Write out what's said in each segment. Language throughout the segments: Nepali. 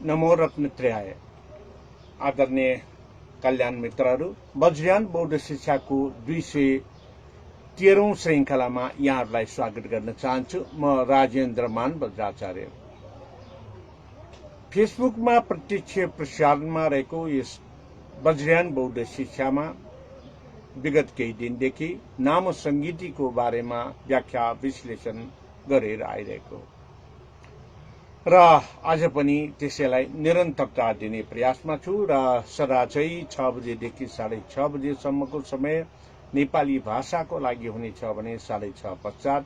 नमो रत्नत्रयाय। आदरणीय कल्याण मित्रहरू, वज्रयान बौद्ध शिक्षाको 213औं श्रृंखलामा यहाँहरूलाई स्वागत गर्न चाहन्छु। म राजेन्द्र मान बज्राचार्य। फेसबुकमा प्रत्यक्ष प्रसारणमा रहेको यस वज्रयान बौद्ध शिक्षामा विगत केही दिनदेखि नाम संगीतिको बारेमा व्याख्या विश्लेषण गरेर आइरहेको र आज पनि त्यसैलाई निरन्तरता दिने प्रयासमा छु र सदा चाहिँ 6 बजेदेखि 6:30 बजेसम्मको समय नेपाली भाषाको लागि हुनेछ भने 6:30 पश्चात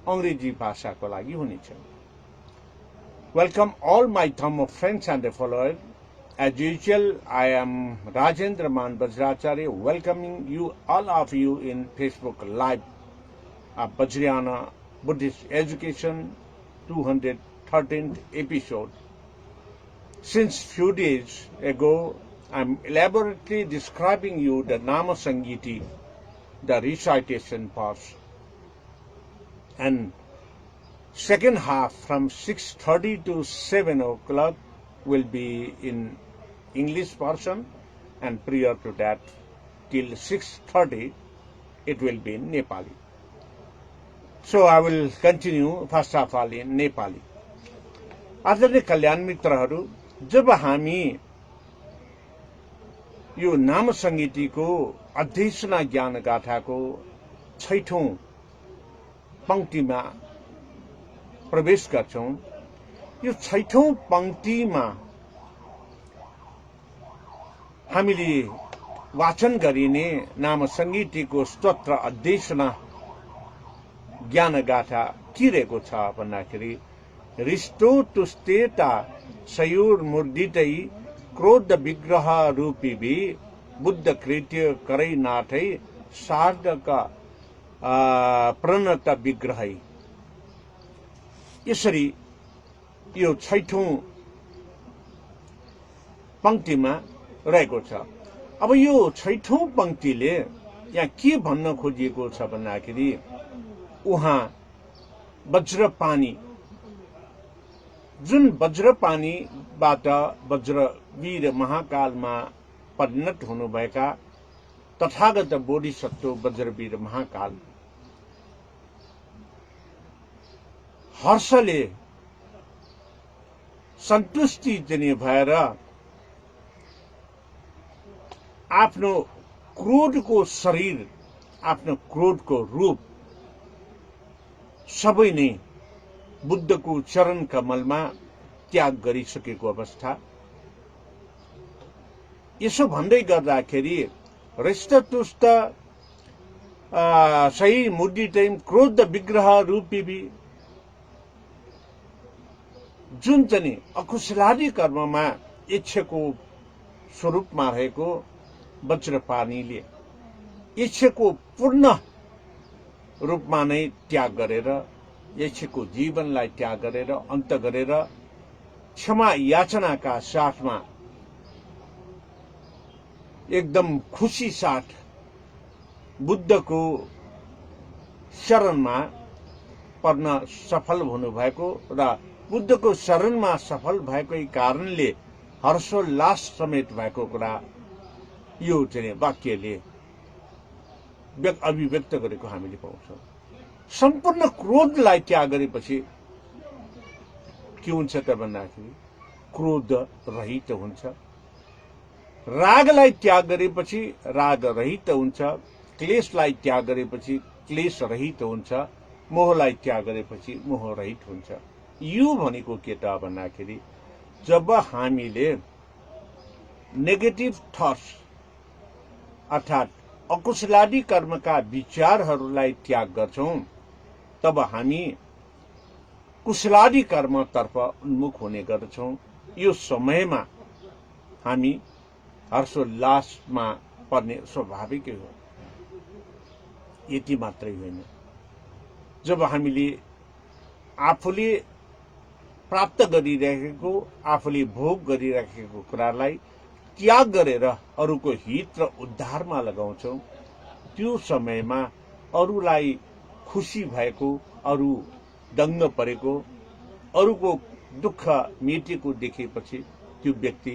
अंग्रेजी भाषाको लागि हुनेछ। Welcome all my Dhamma friends and followers. As usual, I am Rajendra Man Bajracharya, welcoming you, all of you, in Facebook Live of Vajrayana Buddhist Education 213th episode. Since few days ago, I am elaborately describing you the Nama Sangiti, the recitation parts, and second half from 6:30 to 7 o'clock will be in English version, and prior to that till 6:30 it will be in Nepali. So I will continue first of all in Nepali. आदरणीय कल्याण मित्रहरू, जब हामी यो नाम संगीतिको अध्ययना ज्ञान गाथाको 6औं पंक्तिमा प्रवेश गर्छौं, यो 6औं पंक्तिमा हामीले वाचन गरिने नाम संगीतिको स्तोत्र अध्ययना ज्ञान गाथा के रहेको छ भन्दाखेरि रिष्टो तुष्टेता सयूर मूर्धितै क्रोध विग्रह रूपी भी बुद्ध कृत्य करै नाथै सार्धक प्रणत विग्रहै। यसरी यो 6औं पंक्तिमा रहेको छ। अब यो 6औं पंक्तिले यहाँ के भन्न खोजिएको छ भन्दाखेरि उहाँ वज्रपानी, जुन वज्रपानीबाट वज्रवीर महाकालमा परिणत हुनुभएका तथागत बोधिसत्व वज्रवीर महाकाल हर्षले सन्तुष्टि दिने भएर आफ्नो क्रोधको शरीर, आफ्नो क्रोधको रूप सबै नै बुद्धको चरण कमलमा त्याग गरिसकेको अवस्था। यसो भन्दै गर्दाखेरि हृष्टपुष्ट सही मुद्दितै क्रोध विग्रह रूपी भी, जुन चाहिँ अकुशलादी कर्ममा इच्छाको स्वरूपमा रहेको वज्रपानीले इच्छाको पूर्ण रूपमा नै त्याग गरेर, इच्छाको जीवनलाई त्याग गरेर, अन्त गरेर क्षमा याचनाका साथमा एकदम खुशी साथ बुद्धको शरणमा पर्न सफल हुनुभएको र बुद्धको शरणमा सफल भएकै कारणले हर्षोल्लास समेत भएको कुरा यो चाहिँ वाक्यले अभिव्यक्त गरेको हामीले पाउँछौं। सम्पूर्ण क्रोधलाई त्याग गरेपछि के हुन्छ त भन्दाखेरि क्रोध रहित हुन्छ। रागलाई त्याग गरेपछि राग रहित हुन्छ। क्लेशलाई त्याग गरेपछि क्लेश रहित हुन्छ। मोहलाई त्याग गरेपछि मोह रहित हुन्छ। यो भनेको के त भन्दाखेरि जब हामीले नेगेटिभ थट्स अर्थात अकुशलादी कर्मका विचारहरूलाई त्याग गर्छौं, तब हामी कुशलादी कर्मतर्फ उन्मुख हुने गर्छौं। यो समयमा हामी हर्षोल्लासमा पर्ने स्वाभाविकै हो। यति मात्रै होइन, जब हामीले आफूले प्राप्त गरिरहेको, आफूले भोग गरिरहेको कुरालाई त्याग गरेर अरूको हित र उद्धारमा लगाउँछौं, त्यो समयमा अरूलाई खुशी भएको, अरू दङ्ग परेको, अरूको दुःख मेटेको देखेपछि त्यो व्यक्ति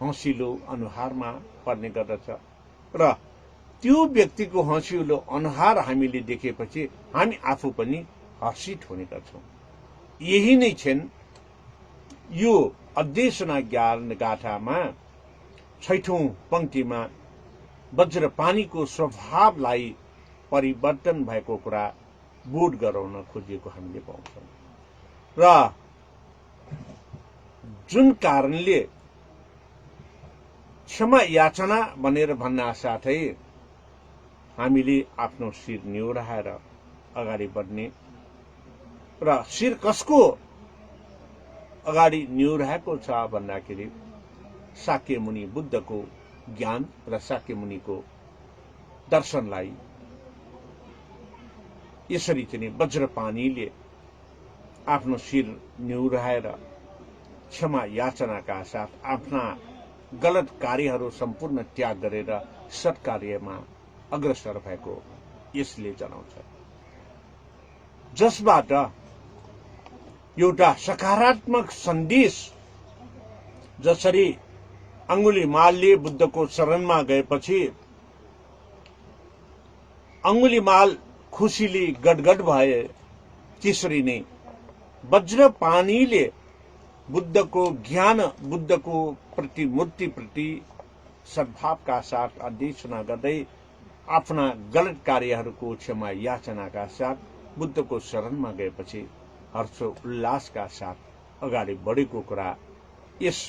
हँसिलो अनुहारमा पर्ने गर्दछ र त्यो व्यक्तिको हँसिलो अनुहार हामीले देखेपछि हामी आफू पनि हर्षित हुने गर्छौं। यही नै छन् यो अध्ययना ज्ञान गाथामा 6औं पंक्तिमा वज्रपानीको स्वभावलाई परिवर्तन भएको कुरा बोध गराउन खोजिएको हामीले पाउँछौं र जुन कारणले क्षमा याचना भनेर भन्ना साथै हामीले आफ्नो शिर निहुराएर अगाडि बढ्ने र शिर कसको अगाडि निहुराएको छ भन्दाखेरि शाक्य मुनि बुद्धको ज्ञान र शाक्य मुनिको दर्शनलाई यसरी चाहिँ वज्रपानीले आफ्नो शिर निहुराएर क्षमा याचनाका साथ आफ्ना गलत कार्यहरू सम्पूर्ण त्याग गरेर सत्कार्यमा अग्रसर भएको यसले जनाउँछ, जसबाट एउटा सकारात्मक सन्देश जसरी अंगुलीमालले बुद्धको शरणमा गएपछि अंगुलीमाल खुसीले गदगद भए, त्यसरी नै वज्रपानीले बुद्धको ज्ञान, बुद्धको प्रतिमूर्ति प्रति सद्भावका साथ अध्ययना गर्दै आफ्ना गलत कार्यहरूको क्षमा याचनाका साथ बुद्धको शरणमा गएपछि हर्ष उल्लासका साथ अगाडि बढेको कुरा यस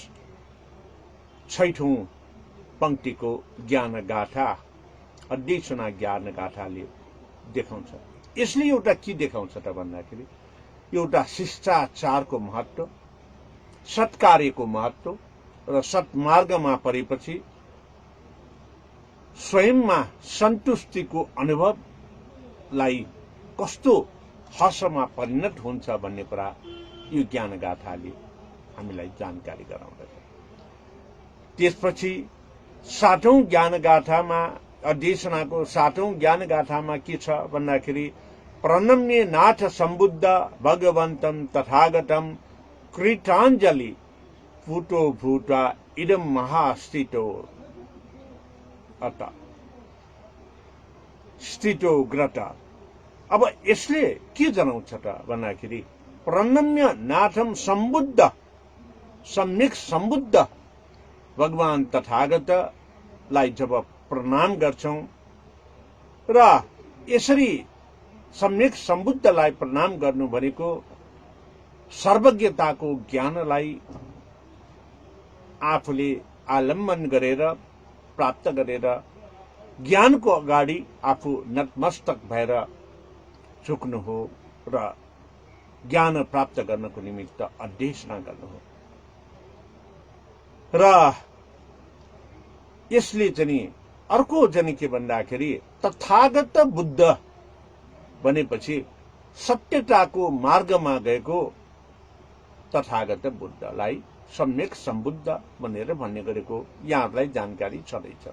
6औं पंक्तिको ज्ञान गाथा, अध्ययना ज्ञान गाथाले देखाउँछ। यसले एउटा के देखाउँछ त भन्दाखेरि एउटा शिष्टाचारको महत्व, सत्कार्यको महत्व र सत्मार्गमा परेपछि स्वयंमा सन्तुष्टिको अनुभवलाई कस्तो हर्षमा परिणत हुन्छ भन्ने कुरा यो ज्ञान गाथाले हामीलाई जानकारी गराउँदछ। त्यसपछि 7औं ज्ञान गाथामा, अध्ययनाको 7औं ज्ञान गाथामा के छ भन्दाखेरि प्रणम्य नाथ सम्बुद्ध भगवन्तं तथागतम कृताञ्जलि पूतो भूता इदम महास्थितो अत स्थितो ग्रत। अब यसले के जनाउँछ त भन्दाखेरि प्रणम्य नाथम सम्बुद्ध, सम्यक सम्बुद्ध भगवान तथागतलाई जब प्रणाम गर्छौं र यसरी सम्यक सम्बुद्धलाई प्रणाम गर्नु भनेको सर्वज्ञताको ज्ञानलाई आफूले आलम्बन गरेर प्राप्त गरेर ज्ञानको अगाडि आफू नतमस्तक भएर झुक्नु हो र ज्ञान प्राप्त गर्नको निमित्त अध्ययना गर्नु हो। र यसले चाहिँ अर्को चाहिँ के भन्दाखेरि तथागत बुद्ध भनेपछि सत्यताको मार्गमा गएको तथागत बुद्धलाई सम्यक सम्बुद्ध भनेर भन्ने गरेको यहाँहरूलाई जानकारी छँदैछ।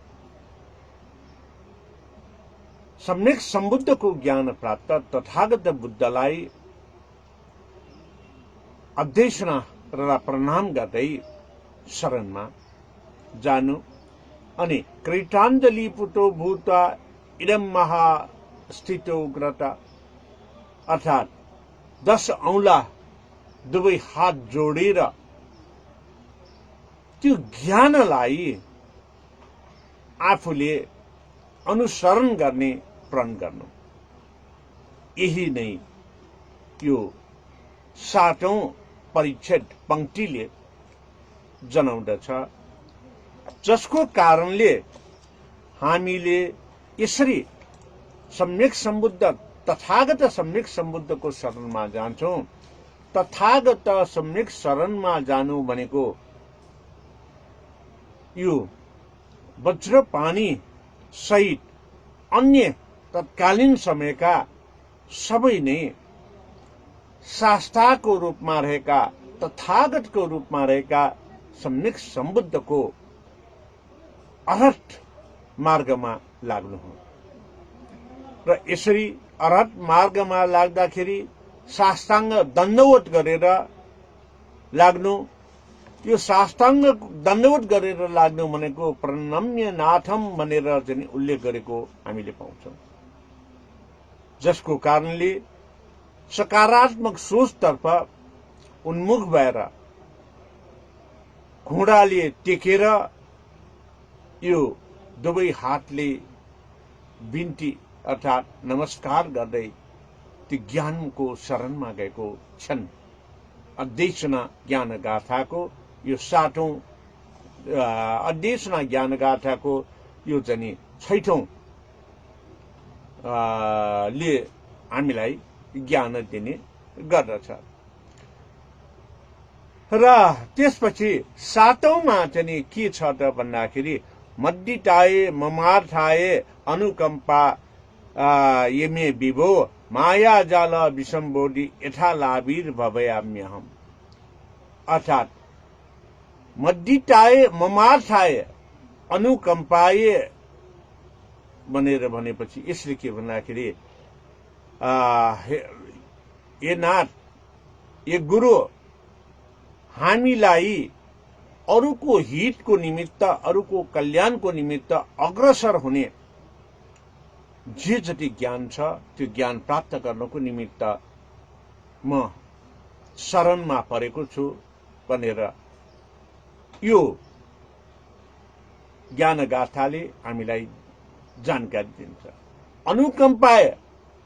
सम्यक सम्बुद्धको ज्ञान प्राप्त तथागत बुद्धलाई अध्ययना र प्रणाम गर्दै शरणमा जानु अनि कृताञ्जलि पुतो भूत इदम महास्थितो ग्रत, अर्थात 10 औंला दुवै हात जोडेर त्यो ज्ञानलाई आफूले अनुसरण गर्ने प्रण गर्नु। यही नै यो 7औं परिच्छेद पंक्तिले जनाउँदछ, जसको कारणले हामीले यसरी सम्यक सम्बुद्ध तथागत सम्यक सम्बुद्धको शरणमा जान्छौं। तथागत सम्यक शरणमा जानु भनेको यो वज्रपानी सहित अन्य तत्कालीन समयका सबै नै शास्ताको रूपमा रहेका, तथागतको रूपमा रहेका सम्यक सम्बुद्धको अरहत मार्गमा लाग्नु हो र यसरी अरहत मार्गमा लाग्दाखेरि साष्टाङ्ग दण्डवत गरेर लाग्नु, यो साष्टाङ्ग दण्डवत गरेर लाग्नु भनेको प्रणम्य नाथम भनेर चाहिँ उल्लेख गरेको हामीले पाउँछौं, जसको कारणले सकारात्मक सोचतर्फ उन्मुख भएर घोडाले टेकेर यो दुवै हातले बिन्ती अर्थात् नमस्कार गर्दै त्यो ज्ञानको शरणमा गएको क्षण अध्यक्षना ज्ञान गाथाको यो 7औं अध्यक्षना ज्ञान गाथाको यो चाहिँ 6औं ले हामीलाई ज्ञान दिने गर्दछ। र त्यसपछि 7औंमा चाहिँ के छ त भन्दाखेरि मद्दिताए ममार्थाए अनुकम्पा यमे विभो माया जाल विसम्बोधि यथा लाभीर भवयाम्यहम। अर्थात् मद्दिताए ममार्थाए अनुकम्पाए भनेर भनेपछि यसले के भन्दाखेरि ए नाथ, ए गुरु, हामीलाई अरूको हितको निमित्त, अरूको कल्याणको निमित्त अग्रसर हुने जे जति ज्ञान छ त्यो ज्ञान प्राप्त गर्नको निमित्त म शरणमा परेको छु भनेर यो ज्ञान गाथाले हामीलाई जानकारी दिन्छ। अनुकम्पाए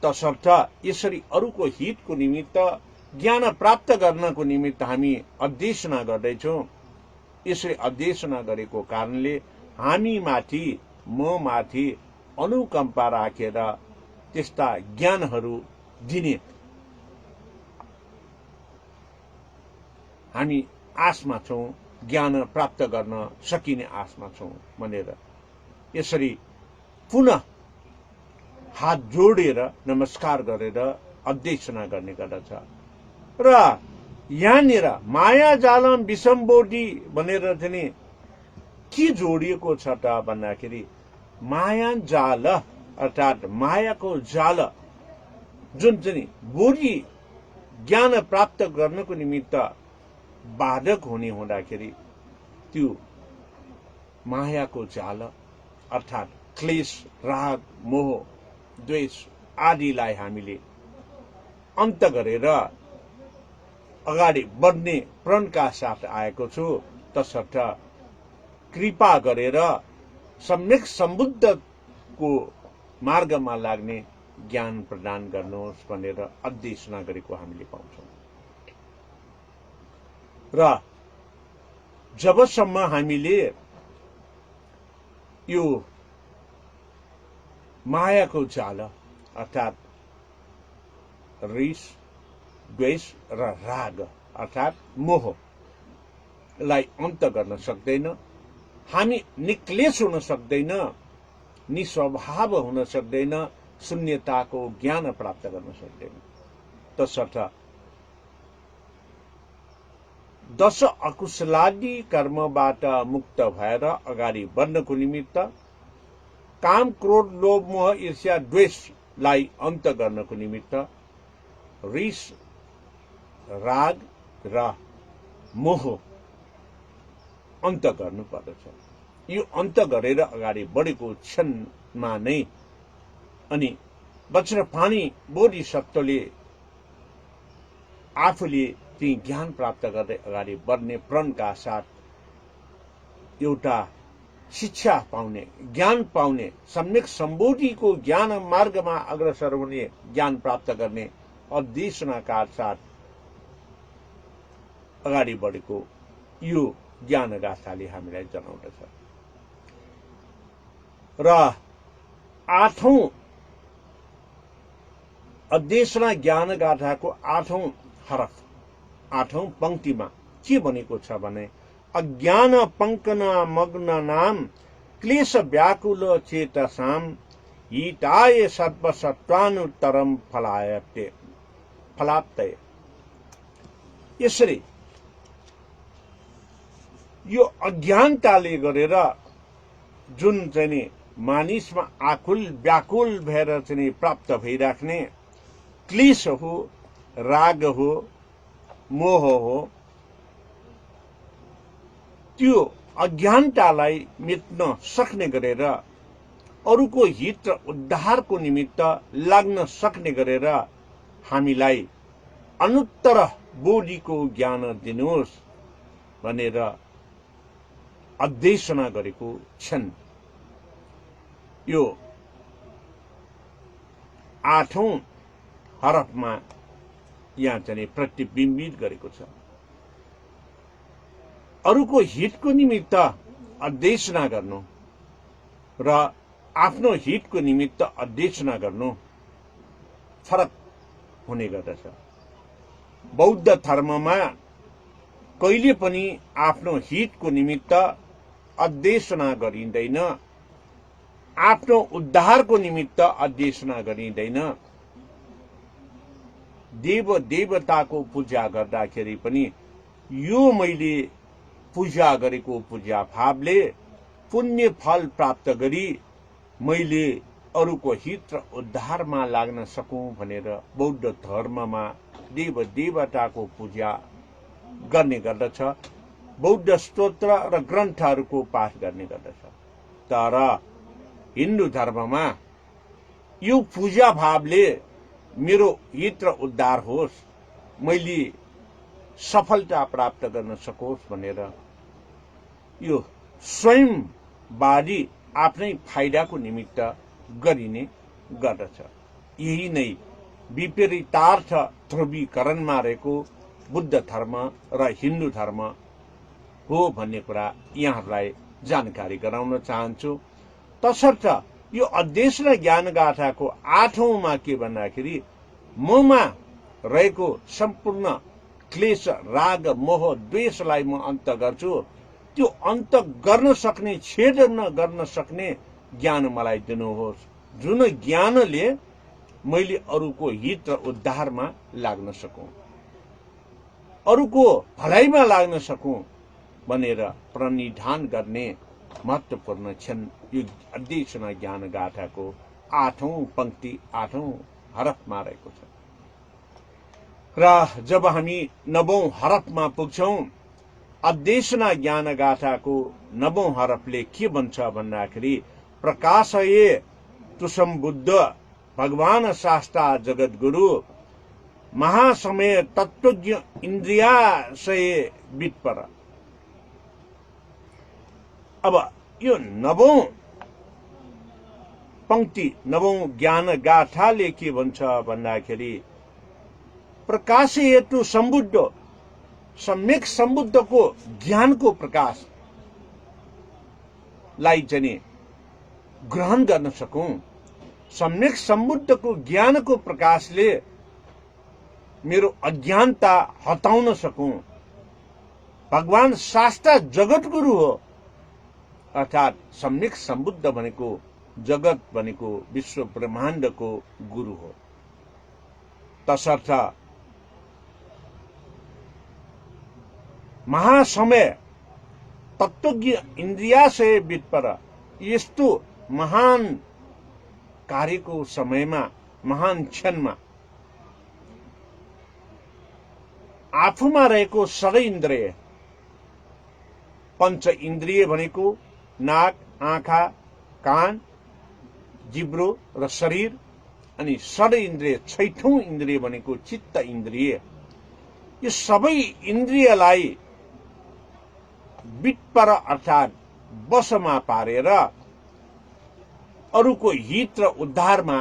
तसर्थ यसरी अरूको हितको निमित्त, ज्ञान प्राप्त गर्नको निमित्त हामी अध्ययना गर्दैछौं। यसरी अध्ययना गरेको कारणले हामी माथि, म माथि अनुकम्पा राखेर त्यस्ता ज्ञानहरू दिने हामी आशमा छौं, ज्ञान प्राप्त गर्न सकिने आशमा छौं भनेर यसरी पुनः हात जोडेर नमस्कार गरेर अध्ययना गर्ने गर्दछ। र यहाँनिर माया जालम विसम्बोधि भनेर चाहिँ के जोडिएको छ त भन्दाखेरि माया जाल अर्थात् मायाको जाल जुन चाहिँ बोधी ज्ञान प्राप्त गर्नको निमित्त बाधक हुने हुँदाखेरि त्यो मायाको जाल अर्थात् क्लेश, राग, मोह, द्वेष आदिलाई हामीले अन्त गरेर अगाडि बढ्ने प्रणका साथ आएको छु। तसर्थ कृपा गरेर सम्यक सम्बुद्धको मार्गमा लाग्ने ज्ञान प्रदान गर्नुहोस् भनेर अध्ययना गरेको हामीले पाउँछौं। र जबसम्म हामीले यो मायाको जाल अर्थात् रिस, द्वेष र राग अर्थात् मोहलाई अन्त गर्न सक्दैन, हामी निक्लेश हुन सक्दैन, निस्वभाव हुन सक्दैन, शून्यताको ज्ञान प्राप्त गर्न सक्दैन। तसर्थ 10 अकुशलादि कर्मबाट मुक्त भएर अगाडि बढ्नको निमित्त काम, क्रोध, लोभ, मोह, ईर्ष्या, द्वेषलाई अन्त गर्नको निमित्त रिस, राग र मोह अन्त गर्नु पर्दछ। यो अन्त गरेर अगाडि बढेको क्षणमा नै अनि वज्रपाणी बोधिसत्वले आफूले ती ज्ञान प्राप्त गर्दै अगाडि बढ्ने प्रणका साथ एउटा शिक्षा पाउने, ज्ञान पाउने, सम्यक सम्बोधिको ज्ञान मार्गमा अग्रसर हुने, ज्ञान प्राप्त गर्ने अध्ययनाका साथ अगाडि बढेको यो ज्ञान गाथाले हामीलाई जनाउँदछ। र 8औं अध्ययना ज्ञान गाथाको 8औं हरफ, 8औं पंक्तिमा के भनेको छ भने अज्ञान पंकन मग्न नाम क्लेश व्याकुल चेतसाम हिताय सर्वसत्वानुत्तरम फलाप्तय। यसरी यो अज्ञानताले गरेर जुन चाहिँ मानिसमा आकुल व्याकुल भएर चाहिँ प्राप्त भइराख्ने क्लेश हो, राग हो, मोह हो, त्यो अज्ञानतालाई मेट्न सक्ने गरेर अरूको हित र उद्धारको निमित्त लाग्न सक्ने गरेर हामीलाई अनुत्तर बोलीको ज्ञान दिनुहोस् भनेर अध्येशना गरेको छन्। यो 8औं हरफमा यहाँ चाहिँ प्रतिबिम्बित गरेको छ। अरूको हितको निमित्त अध्येशना गर्नु र आफ्नो हितको निमित्त अध्येशना गर्नु फरक हुने गर्दछ। बौद्ध धर्ममा कहिले पनि आफ्नो हितको निमित्त अध्येशना गरिँदैन, आफ्नो उद्धारको निमित्त अध्येशना गरिँदैन। देव देवताको पूजा गर्दाखेरि पनि यो मैले पूजा गरेको पूजा भावले पुण्य फल प्राप्त गरी मैले अरूको हित र उद्धारमा लाग्न सकूं भनेर बौद्ध धर्ममा देव देवताको पूजा गर्ने गर्दछ, बौद्ध स्तोत्र र ग्रन्थहरूको पाठ गर्ने गर्दछ। तर हिन्दू धर्ममा यो पूजा भावले मेरो हित र उद्धार होस्, मैले सफलता प्राप्त गर्न सकोस् भनेर यो स्वयंवादी आफ्नै फाइदाको निमित्त गरिने गर्दछ। यही नै विपरीतार्थ ध्रुवीकरणमा रहेको बुद्ध धर्म र हिन्दू धर्म हो भन्ने कुरा यहाँहरूलाई जानकारी गराउन चाहन्छु। तसर्थ यो अध्येशना ज्ञानगाथाको 8औंमा के भन्दाखेरि ममा रहेको सम्पूर्ण क्लेश राग मोह द्वेषलाई म अन्त गर्छु, त्यो अन्त गर्न सक्ने छेदन गर्न सक्ने ज्ञान मलाई दिनुहोस्, जुन ज्ञानले मैले अरूको हित र उद्धारमा लाग्न सकूं, अरूको भलाइमा लाग्न सकूं भनेर प्रणिधान गर्ने महत्वपूर्ण छन्। यो अध्येशना ज्ञान गाथाको 8औं पंक्ति 8औं हरफमा रहेको छ। र जब हामी 9औं हरफमा पुग्छौं, अध्येशना ज्ञान गाथाको 9औं हरफले के भन्छ भन्दाखेरि प्रकाशये तुसम बुद्ध भगवान शास्ता जगद्गुरु महासमय तत्वज्ञ इन्द्रियाशय वित्पर। अब यो 9औं पंक्ति 9औं ज्ञान गाथाले के भन्छ भन्दाखेरि प्रकाश हेतु सम्बुद्ध सम्यक सम्बुद्धको ज्ञानको प्रकाशलाई चाहिँ ग्रहण गर्न सकूं, सम्यक सम्बुद्धको ज्ञानको प्रकाशले मेरो अज्ञानता हटाउन सकूं। भगवान शास्ता जगतगुरु हो, अर्थात सम्यक सम्बुद्ध भनेको जगत भनेको विश्व ब्रह्माण्डको गुरु हो। तसर्थ महासमय तत्वज्ञ इन्द्रियाशय वित्पर, यस्तो महान कार्यको समयमा महान क्षणमा आफूमा रहेको सबै इन्द्रिय, पंच इन्द्रिय भनेको नाक, आँखा, कान, जिब्रो र शरीर, अनि सबै इन्द्रिय 6औं इन्द्रिय भनेको चित्त इन्द्रिय, यो सबै इन्द्रियलाई वित्पर अर्थात वशमा पारेर अरूको हित र उद्धारमा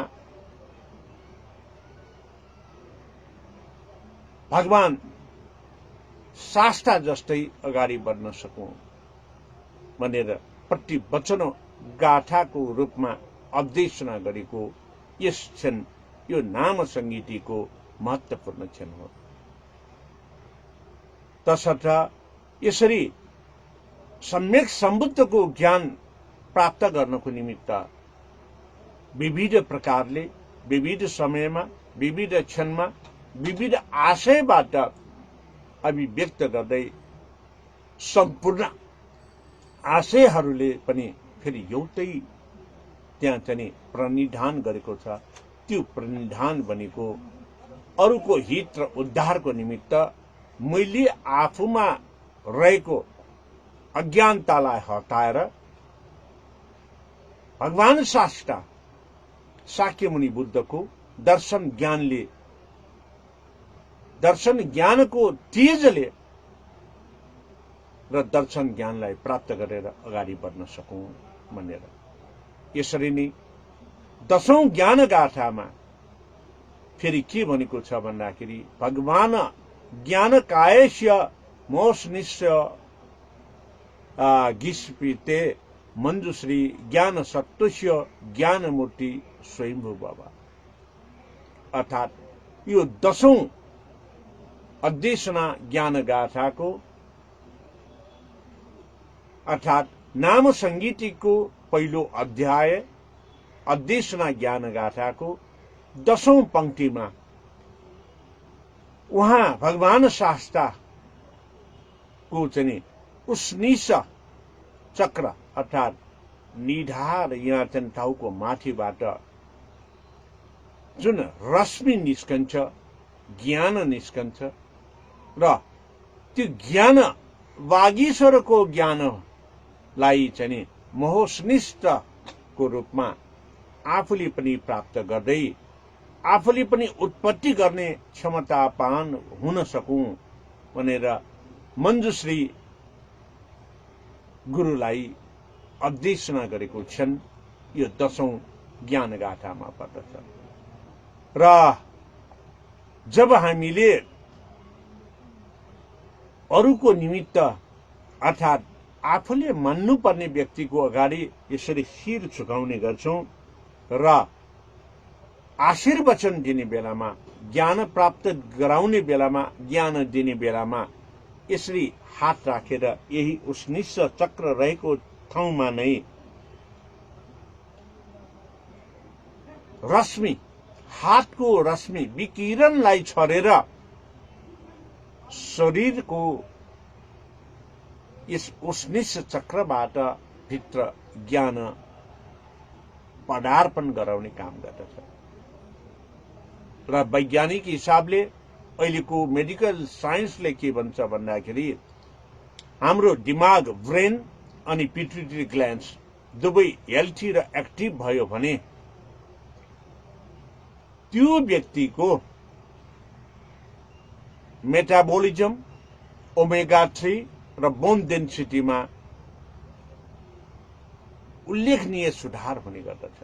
भगवान शास्ता जस्तै अगाडि बढ्न सकूं भनेर प्रतिवचन गाथाको रूपमा अध्येशना गरेको यस क्षण यो नाम संगीतिको महत्वपूर्ण क्षण हो। तसर्थ यसरी सम्यक सम्बुद्धको ज्ञान प्राप्त गर्नको निमित्त विविध प्रकारले विविध समयमा विविध क्षणमा विविध आशयबाट अभिव्यक्त गर्दै सम्पूर्ण आशयहरूले पनि फेरि एउटै त्यहाँ चाहिँ प्रणिधान गरेको छ। त्यो प्रणिधान भनेको अरूको हित र उद्धारको निमित्त मैले आफूमा रहेको अज्ञानतालाई हटाएर भगवान शास्त्र शाक्यमुनि बुद्धको दर्शन ज्ञानको तेजले र दर्शन ज्ञानलाई प्राप्त गरेर अगाडि बढ्न सकौं भनेर यसरी नै 10औं ज्ञान गाथामा फेरि के भनेको छ भन्दाखेरि भगवान ज्ञान कायस्य मोसनिस्य गिस्पिते मञ्जुश्री ज्ञान सत्वस्य ज्ञान मूर्ति स्वयंभू बाबा अर्थात यो 10औं अध्ययना ज्ञान गाथाको अर्थात नाम संगीतिको पहिलो अध्याय अध्ययना ज्ञान गाथाको 10औं पंक्तिमा उहाँ भगवान शास्त्रको चाहिँ उष्णिस चक्र अर्थात निधार यहाँ चाहिँ टाउको माथिबाट जुन रश्मि निस्कन्छ ज्ञान निस्कन्छ र त्यो ज्ञान वागीश्वरको ज्ञानलाई चाहिँ मोहस्निष्ठको रूपमा आफूले पनि प्राप्त गर्दै आफूले पनि उत्पत्ति गर्ने क्षमतावान हुन सकौं भनेर मञ्जुश्री गुरुलाई अध्ययना गरेको छन् यो 10औं ज्ञान गाथामा पर्दछ र जब हामीले अरूको निमित्त अर्थात आफूले मान्नुपर्ने व्यक्तिको अगाडि यसरी शिर झुकाउने गर्छौं र आशीर्वचन दिने बेलामा ज्ञान प्राप्त गराउने बेलामा ज्ञान दिने बेलामा यसरी हात राखेर यही उष्णिस चक्र रहेको ठाउँमा नै रश्मि हातको रश्मि विकिरणलाई छरेर शरीरको यस उष्णिस चक्रबाट भित्र ज्ञान पदार्पण गराउने काम गर्दछ र वैज्ञानिक हिसाबले अहिलेको मेडिकल साइन्सले के भन्छ भन्दाखेरि हाम्रो दिमाग ब्रेन अनि पिट्युटरी ग्ल्यान्ड्स दुवै हेल्थी र एक्टिभ भयो भने त्यो व्यक्तिको मेटाबोलिजम ओमेगा 3 र बोन डेन्सिटीमा उल्लेखनीय सुधार हुने गर्दछ।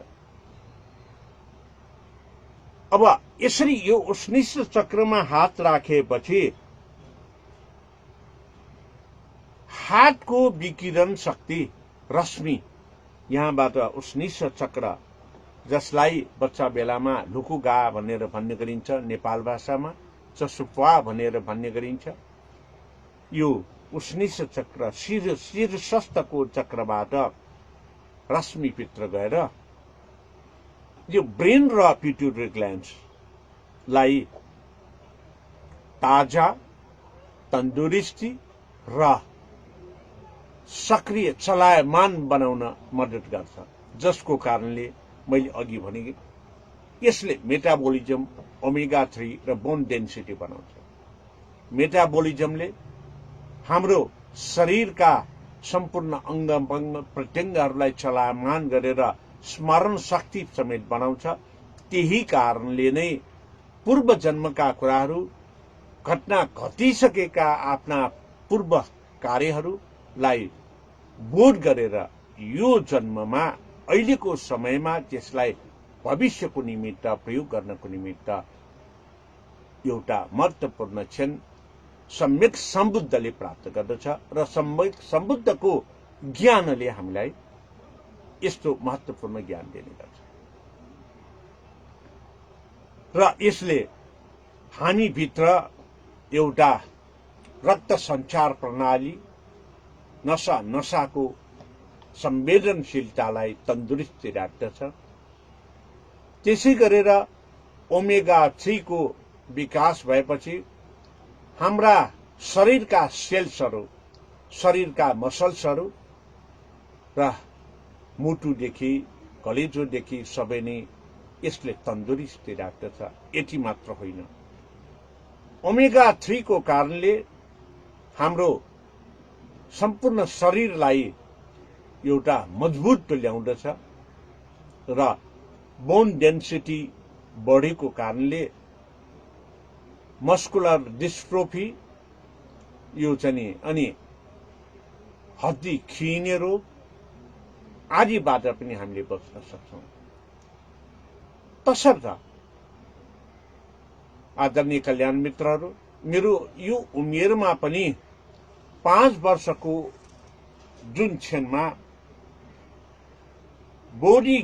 अब यसरी यो उष्णिस चक्रमा हात राखेपछि हातको विकिरण शक्ति रश्मि यहाँबाट उष्णिस चक्र जसलाई बच्चा बेलामा लुकुगा भनेर भन्ने गरिन्छ नेपाल भाषामा चसुप्वा भनेर भन्ने गरिन्छ यो उष्णिस चक्र शीर्षस्थको चक्रबाट रश्मि भित्र गएर यो ब्रेन र पिट्युटरी ग्ल्यान्ड्सलाई ताजा तन्दुरुस्ती र सक्रिय चलायमान बनाउन मद्दत गर्छ जसको कारणले मैले अघि भने यसले मेटाबोलिजम ओमेगा 3 र बोन डेन्सिटी बनाउँछ। मेटाबोलिजमले हाम्रो शरीरका सम्पूर्ण अंग प्रत्यङ्गहरूलाई चलायमान गरेर स्मरण शक्ति समेत बनाउँछ। त्यही कारणले नै पूर्व जन्मका कुराहरू घटना घटिसकेका आफ्ना पूर्व कार्यहरूलाई बोध गरेर यो जन्ममा अहिलेको समयमा त्यसलाई भविष्यको निमित्त प्रयोग गर्नको निमित्त एउटा महत्त्वपूर्ण क्षण सम्यक सम्बुद्धले प्राप्त गर्दछ र सम्यक सम्बुद्धको ज्ञानले हामीलाई यस्तो महत्त्वपूर्ण ज्ञान दिने गर्छ र यसले हामी भित्र एउटा रक्त सञ्चार प्रणाली नसाको संवेदनशीलतालाई तन्दुरुस्ती राख्दछ। त्यसै गरेर ओमेगा 3 को विकास भएपछि हाम्रा शरीरका सेल्सहरू शरीरका मसल्सहरू र मुटुदेखि कलेजोदेखि सबै नै यसले तन्दुरुस्ती राख्दछ। यति मात्र होइन, ओमेगा 3 को कारणले हाम्रो सम्पूर्ण शरीरलाई एउटा मजबुत तुल्याउँदछ र बोन डेन्सिटी बढेको कारणले मस्कुलर डिस्ट्रोफी यो चाहिँ अनि हड्डी खिइने रोग आदिबाट पनि हामीले बच्न सक्छौं। तसर्थ आदरणीय कल्याण मित्रहरू, मेरो यो उमेरमा पनि 5 वर्षको जुन क्षणमा बोधी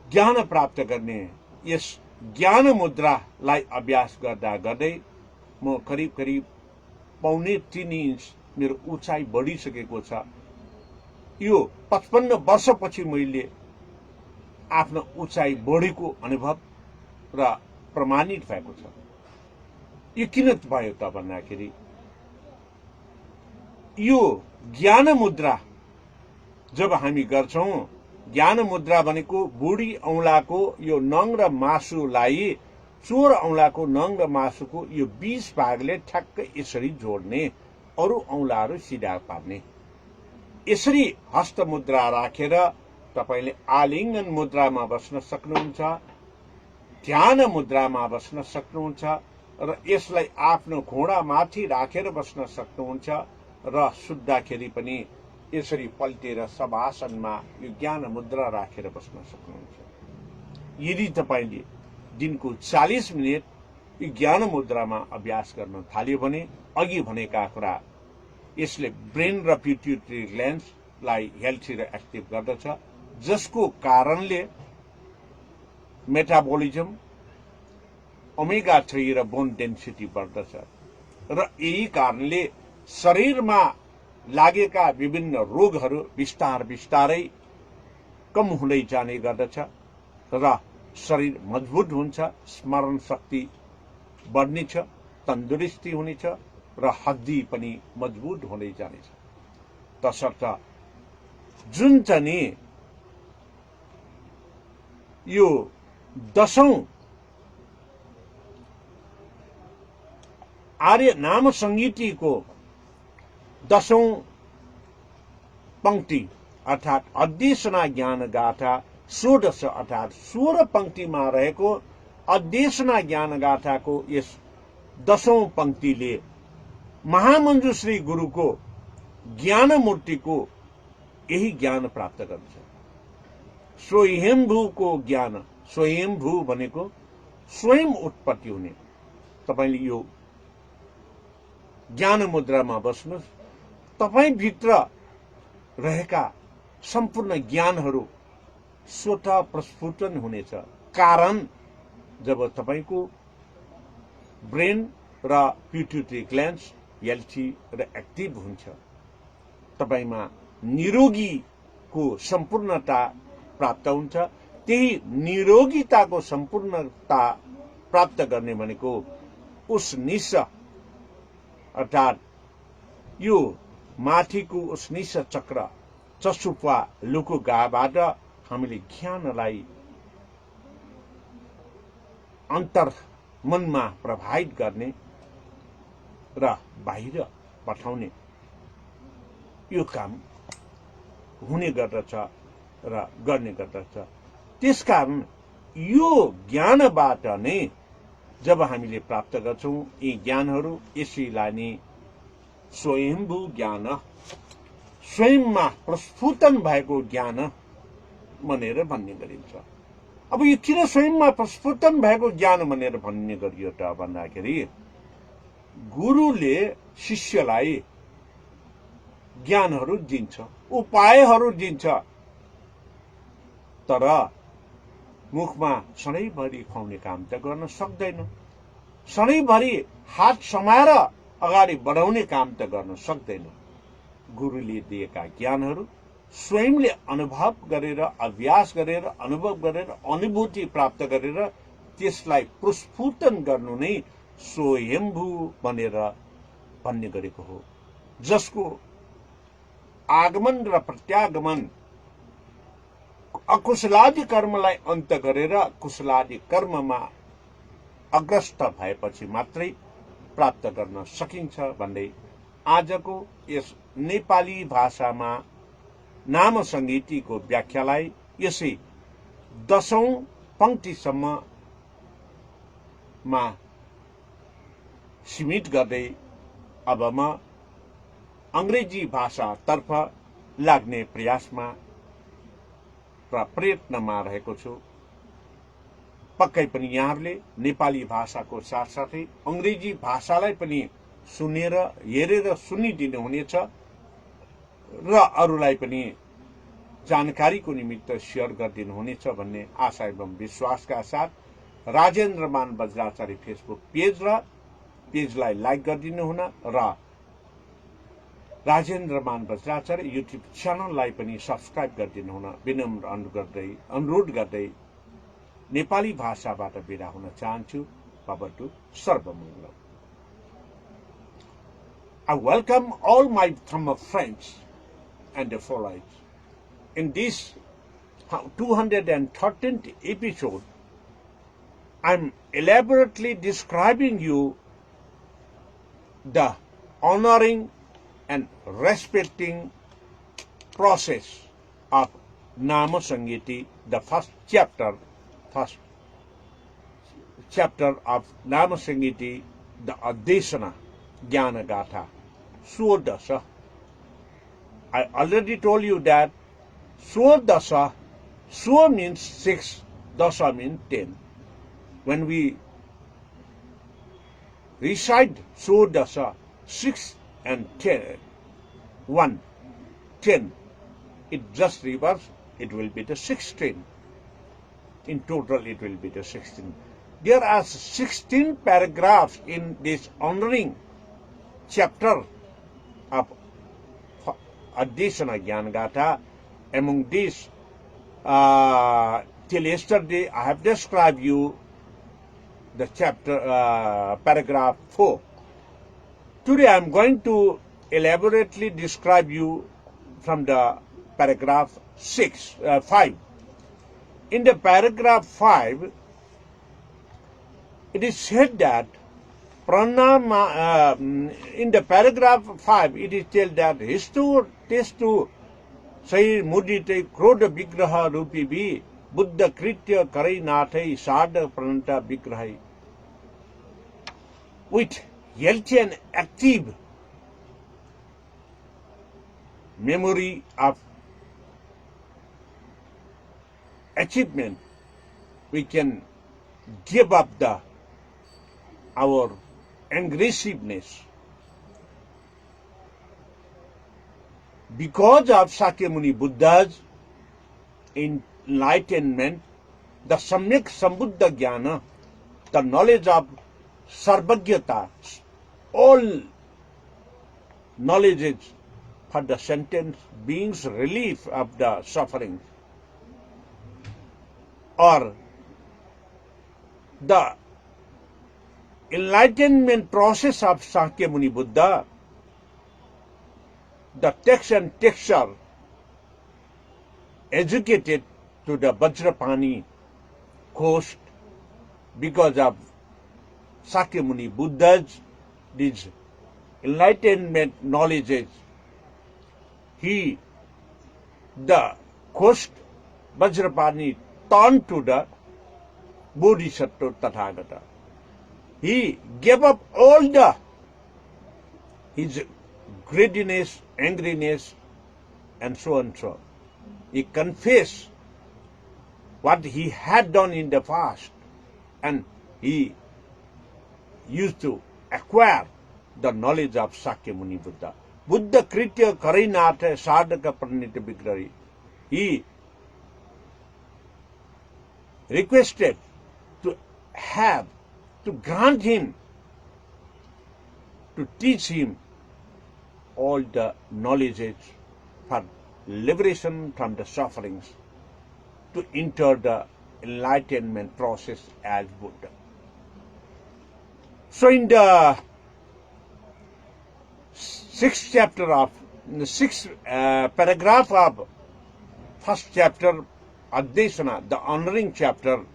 ज्ञान प्राप्त गर्ने यस ज्ञान मुद्रालाई अभ्यास गर्दा गर्दै म करिब करिब 2.5 इंच मेरो उचाइ बढिसकेको छ। यो 55 वर्षपछि मैले आफ्नो उचाइ बढेको अनुभव र प्रमाणित भएको छ। यो किन भयो त भन्दाखेरि यो ज्ञान मुद्रा जब हामी गर्छौं, ज्ञान मुद्रा भनेको बुढी औंलाको यो नङ र मासुलाई 4 औंलाको नङ र मासुको यो 20 भागले ठ्याक्क यसरी जोड्ने, अरु औंलाहरू सिधा पार्ने। यसरी हस्त मुद्रा राखेर तपाईले आलिङ्गन मुद्रामा बस्न सक्नुहुन्छ, ध्यान मुद्रामा बस्न सक्नुहुन्छ र यसलाई आफ्नो घोडामाथि राखेर बस्न सक्नुहुन्छ र सुत्दाखेरि पनि यसरी पल्टेर शवासनमा यो ज्ञान मुद्रा राखेर बस्न सक्नुहुन्छ। यदि तपाईले दिनको 40 मिनेट यो ज्ञान मुद्रामा अभ्यास गर्न थाल्यो भने अघि भनेका कुरा यसले ब्रेन र पिट्युटरी ग्ल्यान्ड्सलाई हेल्थी र एक्टिभ गर्दछ, जसको कारणले मेटाबोलिजम, ओमेगा 3 र बोन डेन्सिटी बढ्दछ र यही कारणले शरीरमा लागेका विभिन्न रोगहरू बिस्तारै कम हुँदै जाने गर्दछ र शरीर मजबुत हुन्छ, स्मरण शक्ति बढ्नेछ, तन्दुरुस्ती हुनेछ र हड्डी पनि मजबुत हुँदै जानेछ। तसर्थ जुन चाहिँ यो 10औं आर्य नाम संगीतिको 10औं पंक्ति अर्थात अध्यसना ज्ञान गाथा 16 अर्थात 16 पंक्तिमा रहेको अध्यसना ज्ञान गाथाको यस 10औं पंक्तिले महामञ्जुश्री गुरुको ज्ञान मूर्तिको यही ज्ञान प्राप्त गर्छ। स्वयम्भूको ज्ञान, स्वयम्भू भनेको स्वयं उत्पत्ति हुने। तपाईले यो ज्ञान मुद्रामा बस्नुस्, तपाई भित्र रहेका सम्पूर्ण ज्ञानहरू स्वतः प्रस्फुटन हुनेछ। कारण जब तपाईको ब्रेन र पिट्युटरी ग्ल्यान्ड्स हेल्थी र एक्टिभ हुन्छ, तपाईमा निरोगीको सम्पूर्णता प्राप्त हुन्छ। त्यही निरोगिताको सम्पूर्णता प्राप्त गर्ने भनेको उस निश अर्थात यो माथिको उस निश चक्र चसुपा लुको गाबाट हामीले ज्ञानलाई अन्तर मनमा प्रभावित गर्ने र बाहिर पठाउने यो काम हुने गर्दछ र गर्ने गर्दछ। त्यसकारण यो ज्ञानबाट नै जब हामीले प्राप्त गर्छौं यी ज्ञानहरू, यसैलाई नै स्वयम्भू ज्ञान, स्वयंमा प्रस्फुटन भएको ज्ञान भनेर भन्ने गरिन्छ। अब यो किन स्वयंमा प्रस्फुटन भएको ज्ञान भनेर भन्ने गरियो त भन्दाखेरि गुरुले शिष्यलाई ज्ञानहरू दिन्छ, उपायहरू दिन्छ, तर मुखमा सधैँभरि खुवाउने काम त गर्न सक्दैन, सधैँभरि हात समाएर अगाडि बढाउने काम त गर्न सक्दैन। गुरुले दिएका ज्ञानहरू स्वयंले अनुभव गरेर, अभ्यास गरेर, अनुभव गरेर, अनुभूति प्राप्त गरेर त्यसलाई प्रस्फुटन गर्नु नै स्वयम्भू भनेर भन्ने गरेको हो, जसको आगमन र प्रत्यागमन अकुशलादि कर्मलाई अन्त गरेर कुशलादि कर्ममा अग्रस्त भएपछि मात्रै प्राप्त गर्न सकिन्छ भन्दै आजको यस नेपाली भाषामा नाम संगीतिको व्याख्यालाई यसै 10औं पंक्तिसम्ममा सीमित गर्दै अब म अंग्रेजी भाषातर्फ लाग्ने प्रयासमा र प्रयत्नमा रहेको छु। पक्कै पनि यहाँहरूले नेपाली भाषाको साथसाथै अंग्रेजी भाषालाई पनि सुनेर हेरेर सुनिदिनु हुनेछ र अरूलाई पनि जानकारीको निमित्त शेयर गरिदिनु हुनेछ भन्ने आशा एवं विश्वासका साथ राजेन्द्रमान बज्राचार्य फेसबुक पेज र पेजलाई लाइक गरिदिनु हुन र राजेन्द्रमान बज्राचार्य युट्युब च्यानललाई पनि सब्स्क्राइब गरिदिनु हुन विनम्र अनुरोध गर्दै नेपाली भाषाबाट बिदा हुन चाहन्छु। भवतु सर्वमङ्गलम्। I welcome all my Dhamma friends and their followers. In this 213th episode, I'm elaborately describing you the honoring and respecting process of Nama Sangiti, the first chapter of Nama Sangiti, the Adesana Jnana Gatha, Suodasa. I already told you that Suodasa, Su means 6, Dasa means 10. When we recite Suodasa, 6 and 10, 1, 10, it just reverse, it will be the 16. In total, it will be the 16. There are 16 paragraphs in this honoring chapter of Adesana Jnanagatha. Among these, till yesterday, I have described you the chapter, paragraph 4. Today, I am going to elaborately describe you from the paragraph 5. In the paragraph 5, it is said that pranama, in the paragraph 5, it is told that histu testu sai mudite krodha vigraha rupi bhi buddha kritya karai nathai sadha prananta vigrahai. With healthy and active memory of achievement, we can give up our aggressiveness. Because of Sakyamuni Buddha's enlightenment, the Samyak Sambuddha Jnana, the knowledge of Sarvajñata, all knowledges for the sentient beings' relief of the suffering, or the enlightenment process of Sakyamuni Buddha, the text and texture educated to the Vajrapani coast because of Sakyamuni Buddha's these enlightenment knowledges. The coast Vajrapani turned to the Bodhisattva Tathagata. He gave up all his greediness, angriness, and so on. He confessed what he had done in the past, and he used to acquire the knowledge of Sakyamuni Buddha. Buddha Kritya Karinatha Sadhaka Pranita Vigrahi. He requested to grant him, to teach him all the knowledges for liberation from the sufferings, to enter the enlightenment process as Buddha. So in the sixth paragraph of first chapter, Adesana, the honoring chapter,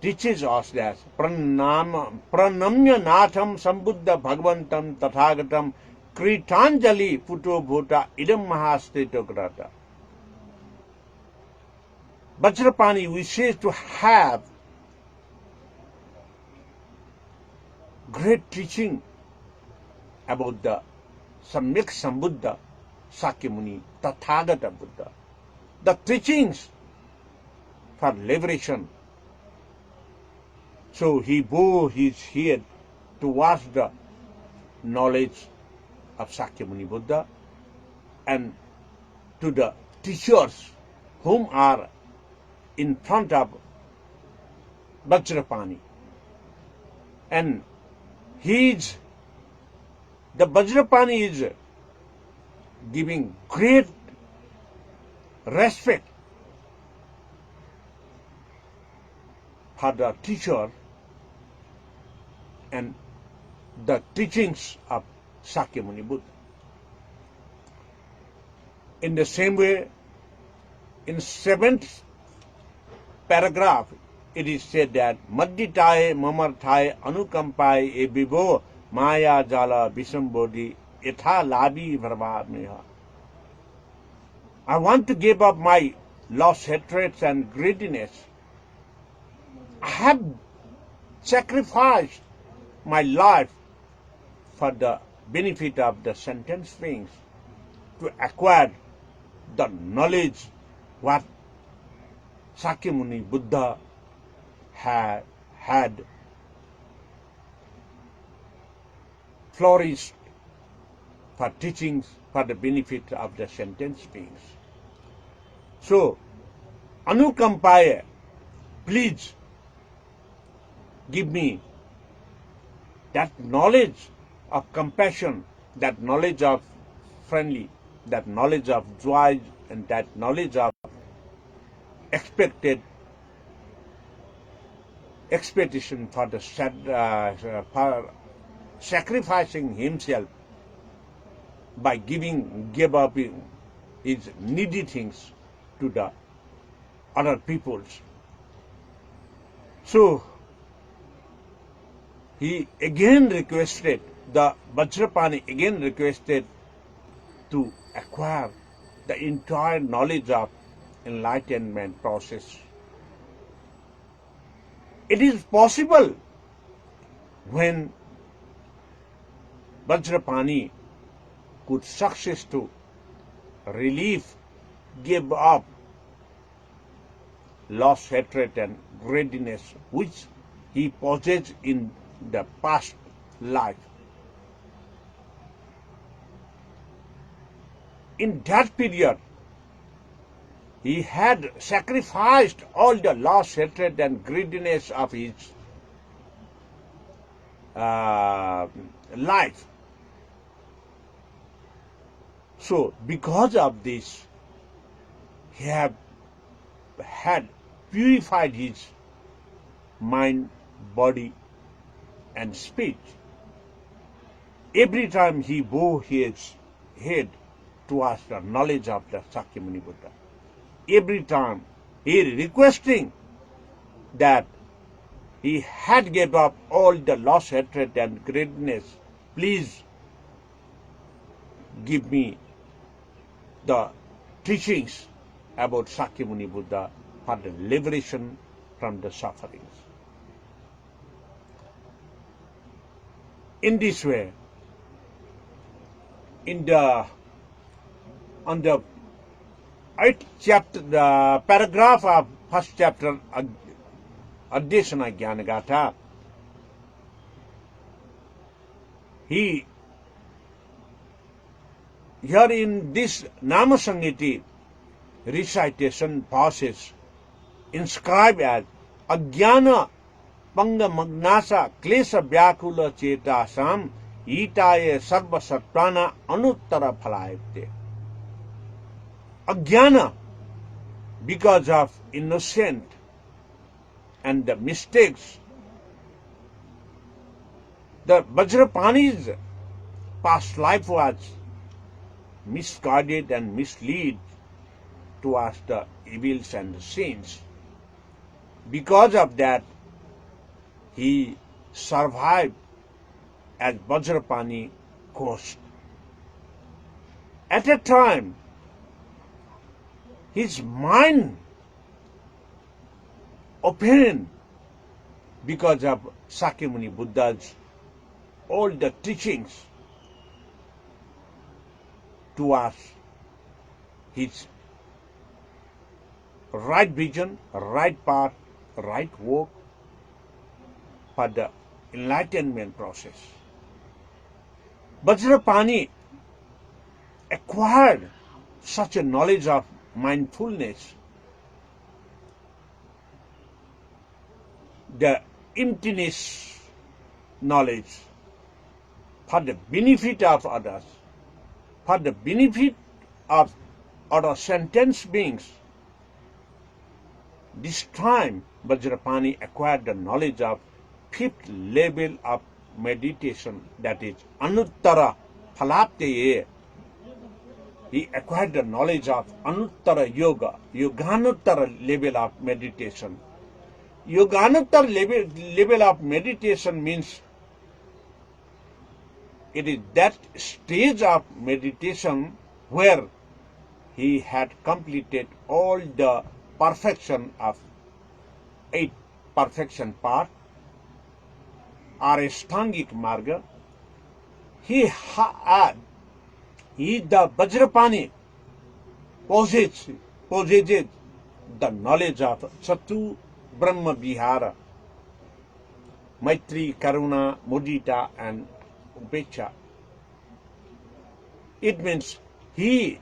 teaches us that pranamya natham sambuddha bhagvantam tathagatam kritanjali puto bhuta idam mahastito grata. Vajrapani wishes to have great teaching about the Samyak Sambuddha Sakyamuni Tathagata Buddha. The teachings for liberation. So he bowed his head towards the knowledge of Sakyamuni Buddha and to the teachers whom are in front of Vajrapani. And the Vajrapani is giving great respect for the teacher and the teachings of Sakyamuni Buddha. In the same way, in 7th paragraph, it is said that Madhitaye Mamarthaye Anukampaye e Vibho Maya Jala Visambodhi Etha Labi Bharvameha. I want to give up my lost hatreds and greediness. I have sacrificed my life for the benefit of the sentient beings to acquire the knowledge what Sakyamuni Buddha had flourished for teachings for the benefit of the sentient beings. So, Anukampaya, please give me that knowledge of compassion, that knowledge of friendly, that knowledge of joy, and that knowledge of expectation for the for sacrificing himself by give up his needy things to the other peoples. So he again requested, the Vajrapani again requested to acquire the entire knowledge of enlightenment process. It is possible when Vajrapani could success to give up lost hatred and greediness which he possessed in the past life. In that period, he had sacrificed all the lost hatred and greediness of his life. So, because of this, he had purified his mind, body, and speech. Every time he bowed his head towards the knowledge of the Sakyamuni Buddha, every time he requesting that he had gave up all the lost hatred and greediness, please give me the teachings about Sakyamuni Buddha for the liberation from the sufferings. In this way, on the 8th chapter, the paragraph of first chapter, Adhyasana Jnanagatha, here in this Namasangiti recitation process inscribed as Ajnana Panga Magnasa Klesa Vyakula Chetasam Itaye Sarva Satvana Anuttara Phalayate. Ajnana, because of innocent and the mistakes, the Vajrapani's past life was misguided and misled towards the evils and the sins. Because of that, he survived as Vajrapani ghost. At a time, his mind opened because of Sakyamuni Buddha's all the teachings towards his right vision, right path, right work for the enlightenment process. Vajrapani acquired such a knowledge of mindfulness, the emptiness knowledge for the benefit of others, for the benefit of other sentient beings. This time, Vajrapani acquired the knowledge of fifth level of meditation, that is Anuttara Phalapteye. He acquired the knowledge of Anuttara Yoga, Yoganuttara level of meditation. Yoganuttara level of meditation means it is that stage of meditation where he had completed all the perfection of 8 perfection path or Ashtangik Marga. The Vajrapani possesses the knowledge of Chatu Brahma Vihara, Maitri, Karuna, Mudita and Upecha. It means he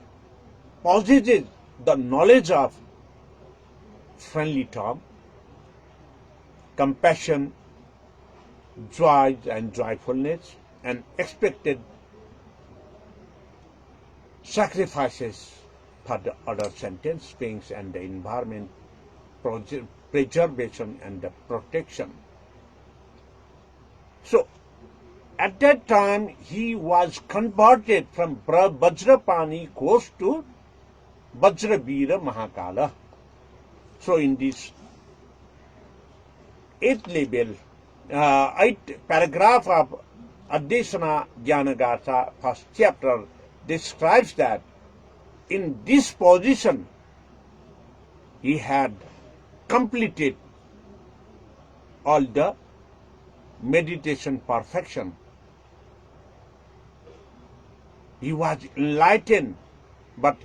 possesses the knowledge of friendly talk, compassion, joy and joyfulness, and expected sacrifices for the other sentient beings and the environment, preservation and the protection. So, at that time, he was converted from Vajrapani ghost to Vajravira Mahakala. So, in this 8th paragraph of Adesana Jnanagatha, first chapter, describes that in this position he had completed all the meditation perfection. He was enlightened, but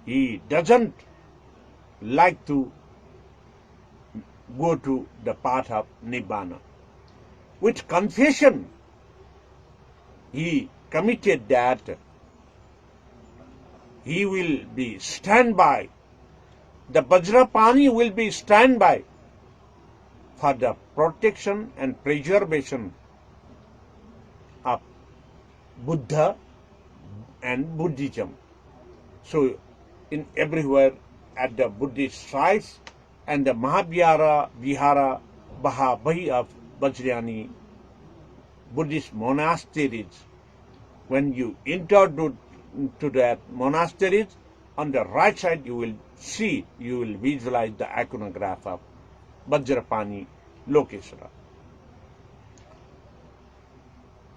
he doesn't like to go to the path of Nibbana. With confession, he committed that he will be standby. The Vajrapani will be standby for the protection and preservation of Buddha and Buddhism. So, in everywhere at the Buddhist sites and the Mahavihara, Vihara, Bahabahi of Vajrayani Buddhist monasteries, when you enter to that monasteries, on the right side you will visualize the iconograph of Vajrapani Lokeswara.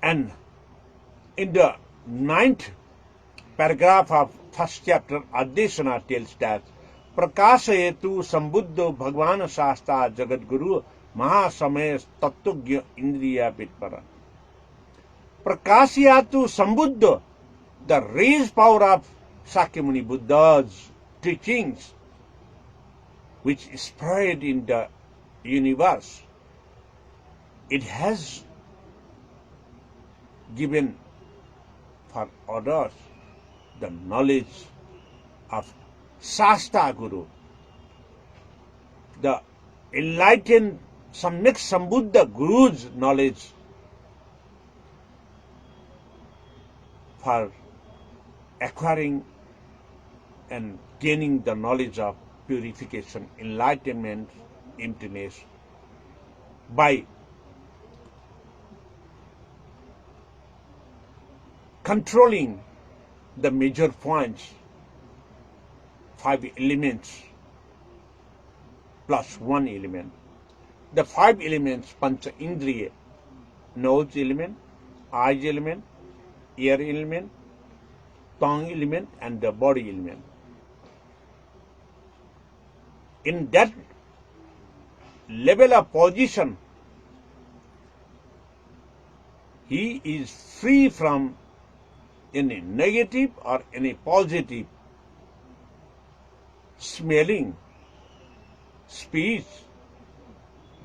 And in the 9th paragraph of first chapter, Adesana tells that Prakasayetu Sambuddho Bhagwan Shasta Jagadguru Mahasamaya Tattugya Indriya Pitpara. Prakasyatu Sambuddha, the raised power of Sakyamuni Buddha's teachings, which spread in the universe, it has given for others the knowledge of Shasta Guru, the enlightened Samyak Sambuddha Guru's knowledge for acquiring and gaining the knowledge of purification, enlightenment, emptiness by controlling the major points, 5 elements plus 1 element. the five elements, Pancha Indriya, nose element, eyes element, ear element, tongue element, and the body element. In that level of position, he is free from any negative or any positive smelling, speech,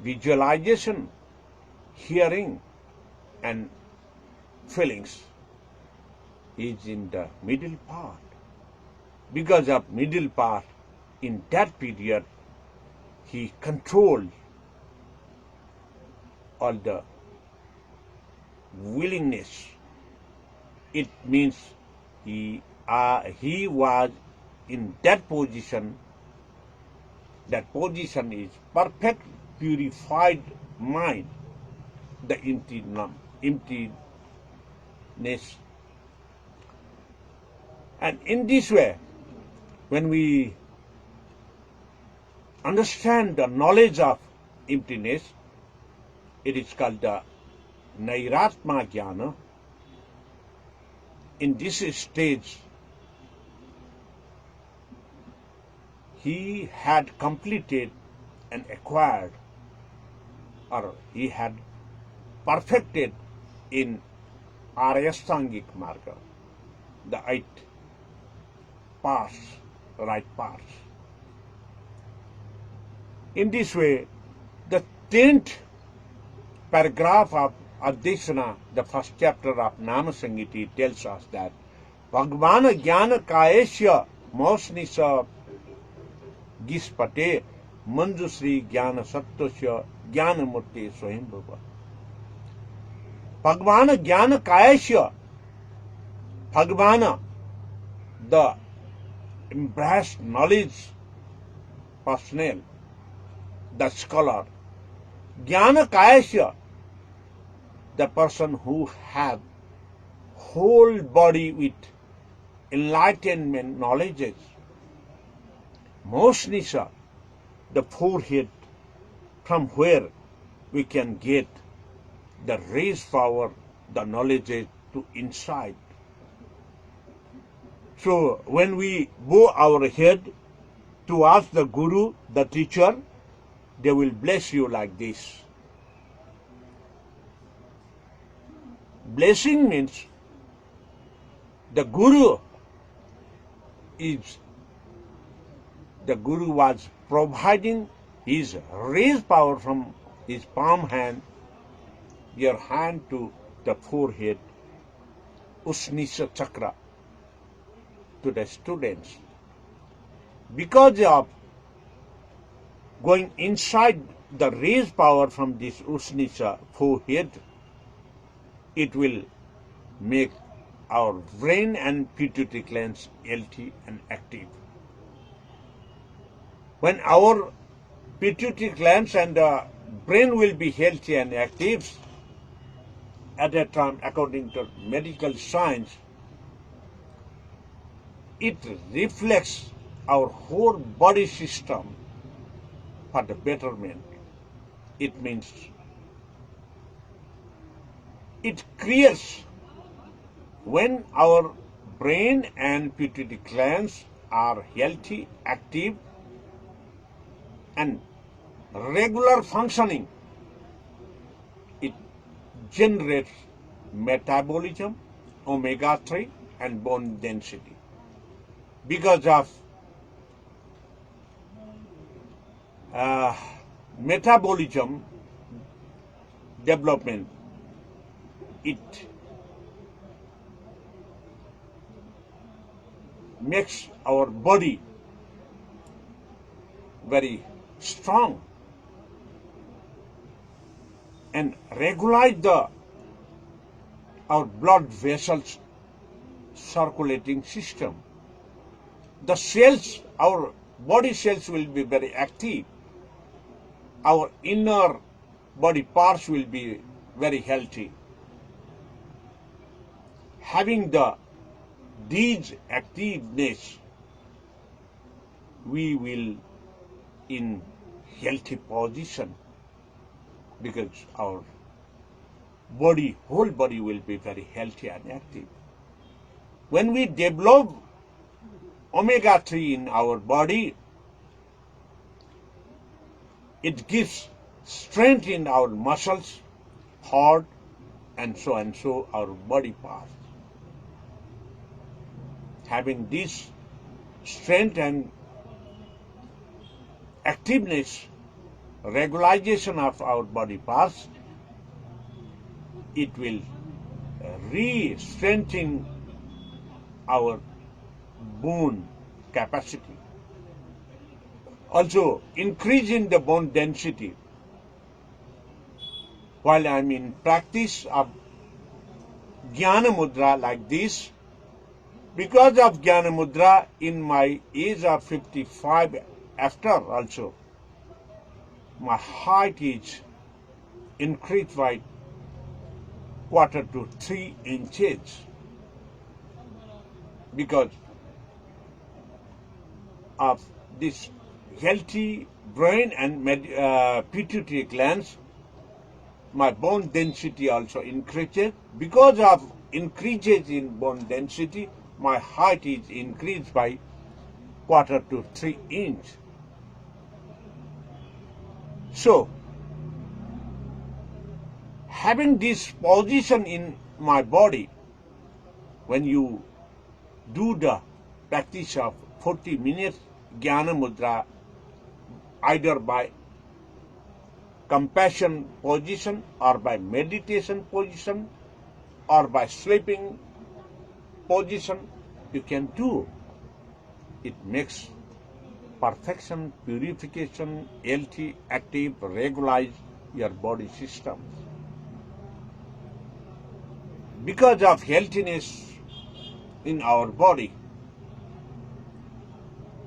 visualization, hearing, and feelings. He is in the middle part. Because of middle part, in that period, he controlled all the willingness. It means he was in that position. That position is perfect, purified mind, the emptiness. And in this way, when we understand the knowledge of emptiness, it is called the Nairatma Jnana. In this stage, he had completed and acquired, or he had perfected in Aryastangic Marga, the 8 paths, right paths. In this way, the 10th paragraph of Adhyasana, the first chapter of Nama Sangiti, tells us that Bhagavana Jnana Kayesya Mosnisa Gispate Manjusri Jnana Sattosya Jnana Murti Swayambhava. Bhagavana Jnana Kayesya, Bhagavana, the embraced knowledge personnel, the scholar. Jnana Kayasya, the person who has whole body with enlightenment knowledges. Mosnisa, the forehead, from where we can get the raise power, the knowledge to inside. So when we bow our head to ask the Guru, the teacher, they will bless you like this. Blessing means the Guru was providing his raised power from his palm hand, your hand to the forehead, Usnisa Chakra, to the students. Because of going inside the raised power from this Usnisa forehead, it will make our brain and pituitary glands healthy and active. When our pituitary glands and the brain will be healthy and active, at that time, according to medical science, it reflects our whole body system for the betterment. It means it creates, when our brain and pituitary glands are healthy, active, and regular functioning, it generates metabolism, omega-3, and bone density. Because of metabolism development, it makes our body very strong and regulate our blood vessels circulating system. The cells, our body cells will be very active. Our inner body parts will be very healthy. Having these activeness, we will in healthy position. because our body, whole body will be very healthy and active. When we develop omega-3 in our body, it gives strength in our muscles, heart, and so our body parts. Having this strength and activeness, regularization of our body parts, it will re-strengthen our bone capacity. Also, increase in the bone density. While I am in practice of Jnana Mudra like this, because of Jnana Mudra in my age of 55 after also, my height is increased by 1/4 to 3 inches because of this healthy brain and pituitary glands. My bone density also increases. Because of increases in bone density, my height is increased by 1/4 to 3 inches. So, having this position in my body, when you do the practice of 40 minutes Jnana Mudra, either by compassion position or by meditation position or by sleeping position, you can do. It makes perfection, purification, healthy, active, regularize your body systems. Because of healthiness in our body,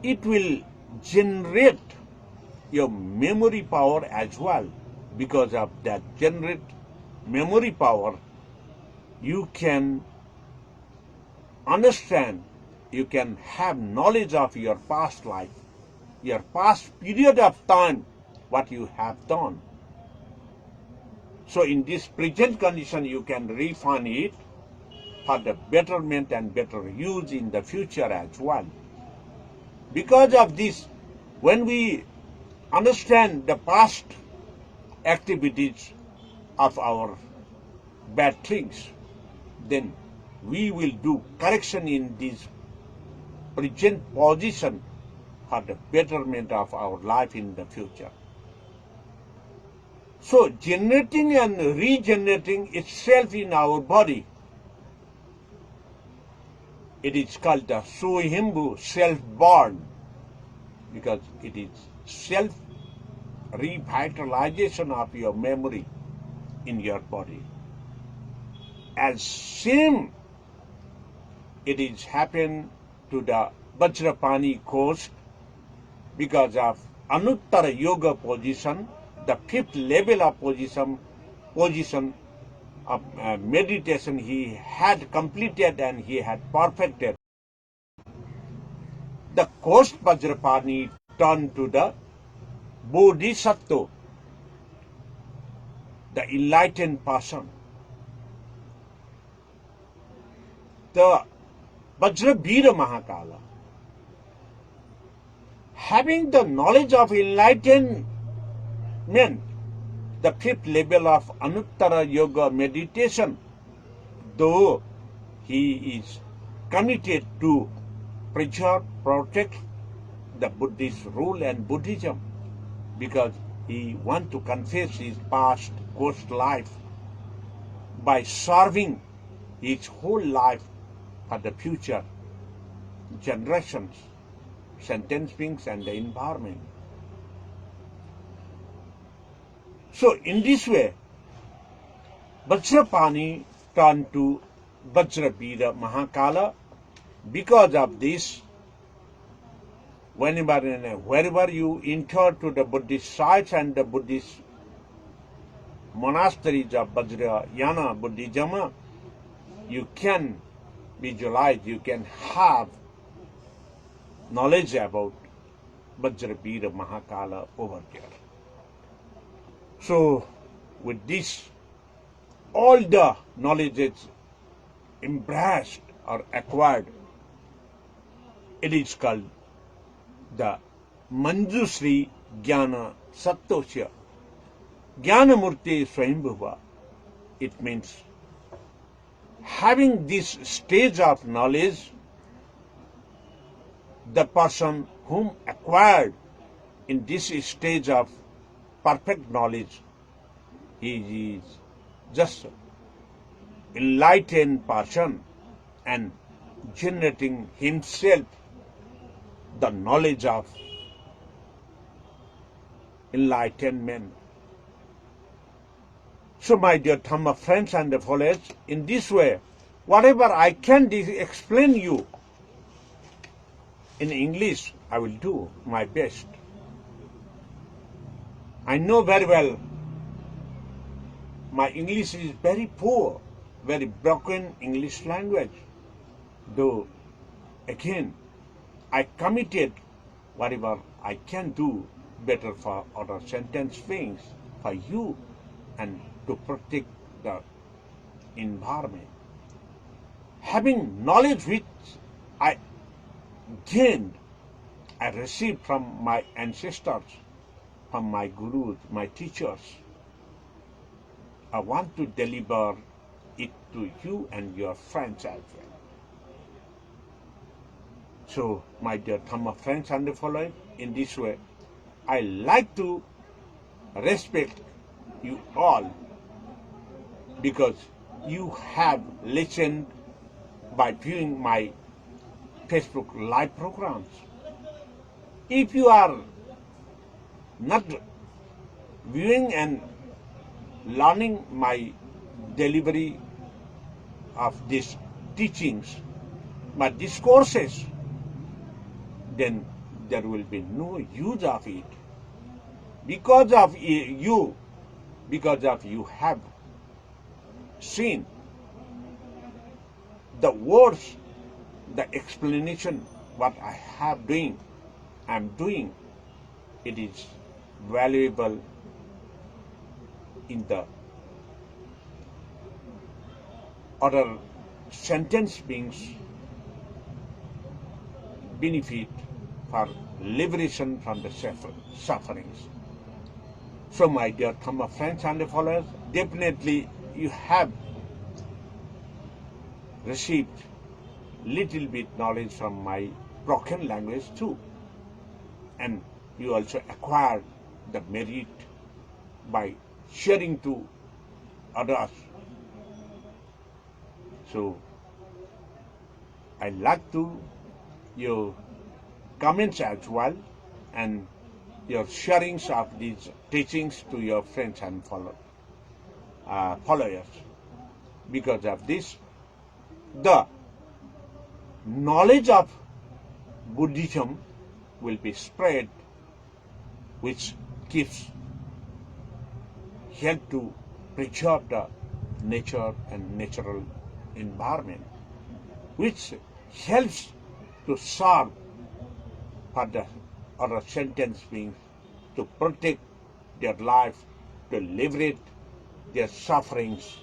it will generate your memory power as well. Because of that generate memory power, you can understand, you can have knowledge of your past life, your past period of time, what you have done. So in this present condition, you can refine it for the betterment and better use in the future as well. Because of this, when we understand the past activities of our bad things, then we will do correction in this present position for the betterment of our life in the future. So generating and regenerating itself in our body, it is called the Swayambhu, self-born, because it is self-revitalization of your memory in your body. As same it is happened to the Vajrapani coast because of Anuttara Yoga position, the 5th level of position of meditation he had completed and he had perfected. The coast Vajrapani turned to the Bodhisattva, the enlightened person. The Vajravira Mahakala, having the knowledge of enlightenment, the 5th level of Anuttara Yoga meditation, though he is committed to preserve, protect the Buddhist rule and Buddhism, because he wants to confess his past ghost life by serving his whole life for the future generations, sentient beings and the environment. So in this way, Vajrapani turned to Vajravira Mahakala. Because of this, whenever and wherever you enter to the Buddhist sites and the Buddhist monasteries of Vajrayana Buddhism, you can visualize, you can have knowledge about Vajravira Mahakala over there. So with this, all the knowledge is embraced or acquired. It is called the Manjusri Jnana Sattosya Jnanamurti Swayambhuva. It means having this stage of knowledge, the person whom acquired in this stage of perfect knowledge, he is just enlightened person and generating himself the knowledge of enlightenment. So, my dear Dhamma friends and followers, in this way, whatever I can explain you in English, I will do my best. I know very well my English is very poor, very broken English language. Though, again, I committed whatever I can do better for other sentence things, for you, and to protect the environment. Having knowledge which I gained, I received from my ancestors, from my gurus, my teachers, I want to deliver it to you and your friends as well. So, my dear Dhamma friends and followers, in this way, I like to respect you all because you have listened by viewing my Facebook live programs. If you are not viewing and learning my delivery of these teachings, my discourses, then there will be no use of it. Because of you have seen the words, the explanation, what I am doing, it is valuable in the other sentence beings benefit for liberation from the sufferings. So, my dear Dhamma friends and followers, definitely you have received little bit knowledge from my broken language too, and you also acquired the merit by sharing to others. So, I like to your comments as well and your sharings of these teachings to your friends and followers. Because of this, the knowledge of Buddhism will be spread, which gives help to preserve the nature and natural environment, which helps to serve for the other sentence beings to protect their life, to liberate their sufferings.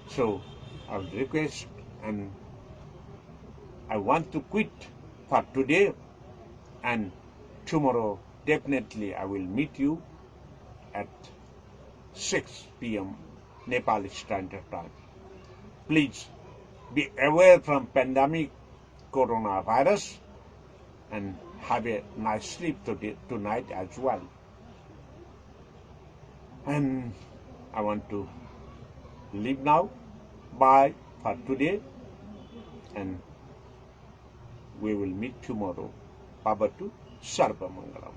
So I will request, and I want to quit for today, and tomorrow definitely I will meet you at 6 p.m. Nepali Standard Time. Please be aware from pandemic coronavirus and have a nice sleep tonight as well. And I want to leave now. Bye for today, and we will meet tomorrow. Bhavatu Sarva Mangalam.